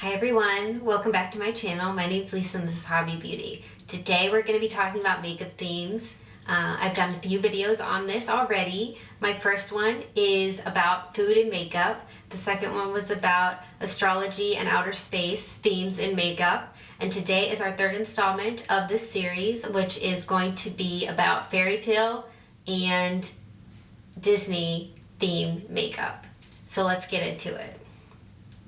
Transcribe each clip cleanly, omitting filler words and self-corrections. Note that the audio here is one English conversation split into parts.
Hi everyone, welcome back to my channel. My name's Lisa and this is Hobby Beauty. Today we're going to be talking about makeup themes. I've done a few videos on this already. My first one is about food and makeup. The second one was about astrology and outer space themes in makeup. And today is our third installment of this series, which is going to be about Fairytale and Disney themed makeup. So let's get into it.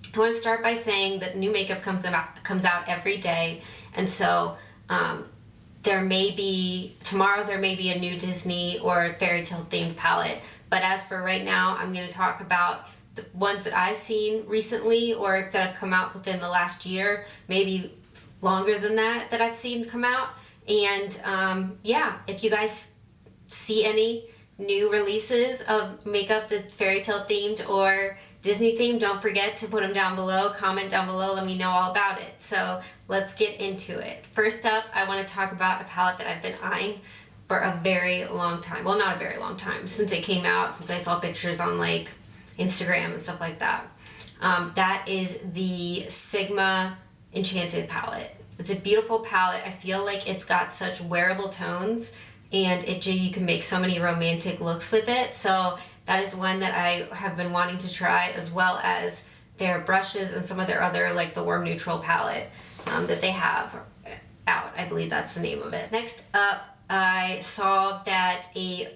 I want to start by saying that new makeup comes out every day, and so tomorrow there may be a new Disney or Fairytale themed palette, but as for right now, I'm going to talk about the ones that I've seen recently or that have come out within the last year, maybe longer than that I've seen come out. And yeah, if you guys see any new releases of makeup that's Fairytale themed or Disney themed, don't forget to put them down below, comment down below, let me know all about it. So let's get into it. First up, I want to talk about a palette that I've been eyeing for a very long time. Well, not a very long time, since it came out, since I saw pictures on like Instagram and stuff like that. That is the Sigma Enchanted palette. It's a beautiful palette. I feel like it's got such wearable tones and you can make so many romantic looks with it. So that is one that I have been wanting to try, as well as their brushes and some of their other, like the Warm Neutral palette that they have out. I believe that's the name of it. Next up, I saw that a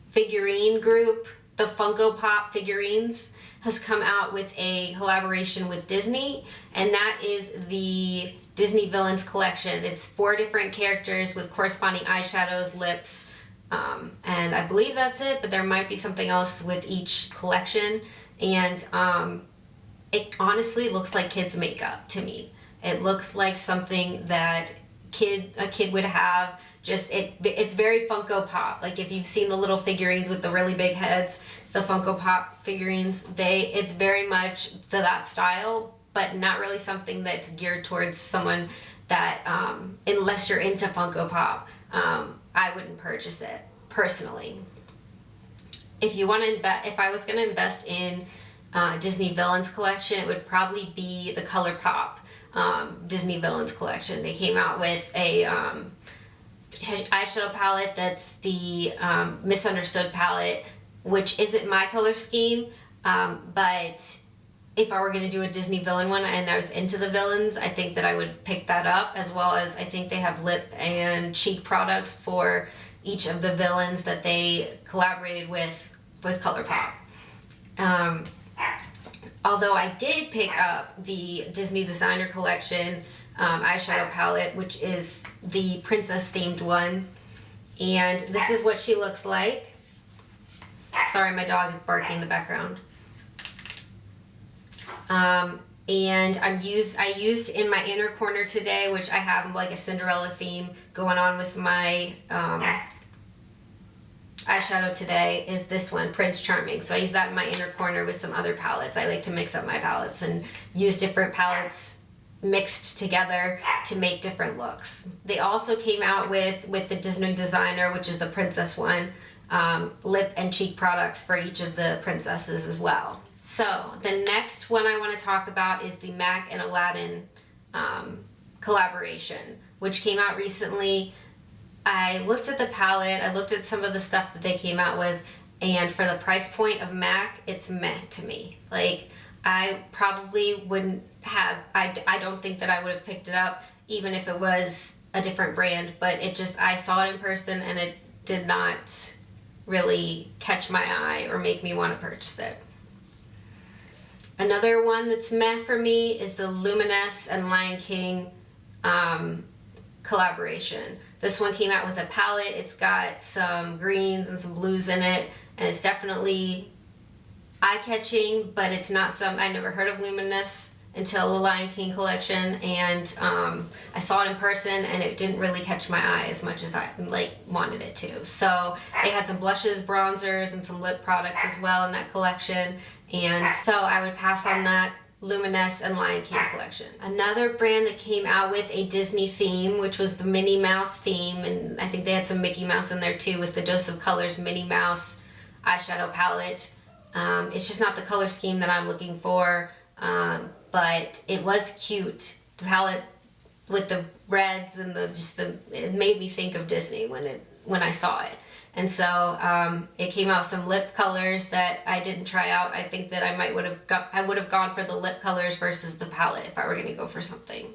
figurine group, the Funko Pop figurines, has come out with a collaboration with Disney, and that is the Disney Villains collection. It's 4 different characters with corresponding eyeshadows, lips, and I believe that's it, but there might be something else with each collection. And it honestly looks like kids' makeup to me. It looks like something that a kid would have. It's very Funko Pop. Like if you've seen the little figurines with the really big heads, the Funko Pop figurines, it's very much that style, but not really something that's geared towards someone that, unless you're into Funko Pop, I wouldn't purchase it personally. If I was going to invest in Disney Villains collection, it would probably be the Colourpop Disney Villains collection. They came out with a eyeshadow palette that's the Misunderstood palette, which isn't my color scheme, but if I were going to do a Disney villain one and I was into the villains, I think that I would pick that up, as well as I think they have lip and cheek products for each of the villains that they collaborated with Colourpop. Although I did pick up the Disney Designer Collection eyeshadow palette, which is the princess themed one, and this is what she looks like. Sorry, my dog is barking in the background. And I used in my inner corner today, which I have like a Cinderella theme going on with my eyeshadow today, is this one, Prince Charming. So I use that in my inner corner with some other palettes. I like to mix up my palettes and use different palettes mixed together to make different looks. They also came out with the Disney Designer, which is the princess one, lip and cheek products for each of the princesses as well. So the next one I want to talk about is the MAC and Aladdin collaboration, which came out recently. I looked at the palette, I looked at some of the stuff that they came out with, and for the price point of MAC, it's meh to me. Like, I probably wouldn't have, I don't think that I would have picked it up even if it was a different brand, but I saw it in person and it did not really catch my eye or make me want to purchase it. Another one that's meh for me is the Luminous and Lion King collaboration. This one came out with a palette. It's got some greens and some blues in it, and it's definitely eye-catching, but it's not I never heard of Luminous until the Lion King collection, and I saw it in person and it didn't really catch my eye as much as I wanted it to. So they had some blushes, bronzers, and some lip products as well in that collection, and so I would pass on that Luminous and Lion King collection. Another brand that came out with a Disney theme, which was the Minnie Mouse theme, and I think they had some Mickey Mouse in there too, was the Dose of Colors Minnie Mouse eyeshadow palette. It's just not the color scheme that I'm looking for. but it was cute. The palette with the reds and it made me think of Disney when I saw it. And so it came out with some lip colors that I didn't try out. I think that I would have gone for the lip colors versus the palette if I were going to go for something.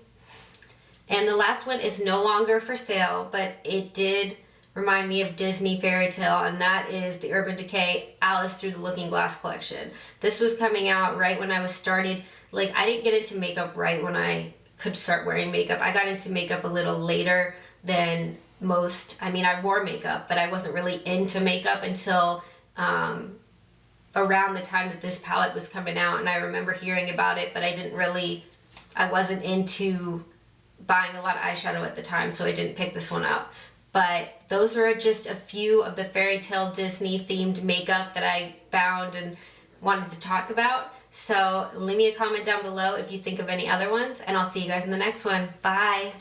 And the last one is no longer for sale, but it did remind me of Disney Fairytale, and that is the Urban Decay Alice Through the Looking Glass collection. This was coming out right when I was started. Like, I didn't get into makeup right when I could start wearing makeup. I got into makeup a little later than most. I mean, I wore makeup, but I wasn't really into makeup until around the time that this palette was coming out, and I remember hearing about it, but I wasn't into buying a lot of eyeshadow at the time, so I didn't pick this one up. But those are just a few of the Fairytale Disney themed makeup that I found and wanted to talk about. So leave me a comment down below if you think of any other ones, and I'll see you guys in the next one. Bye!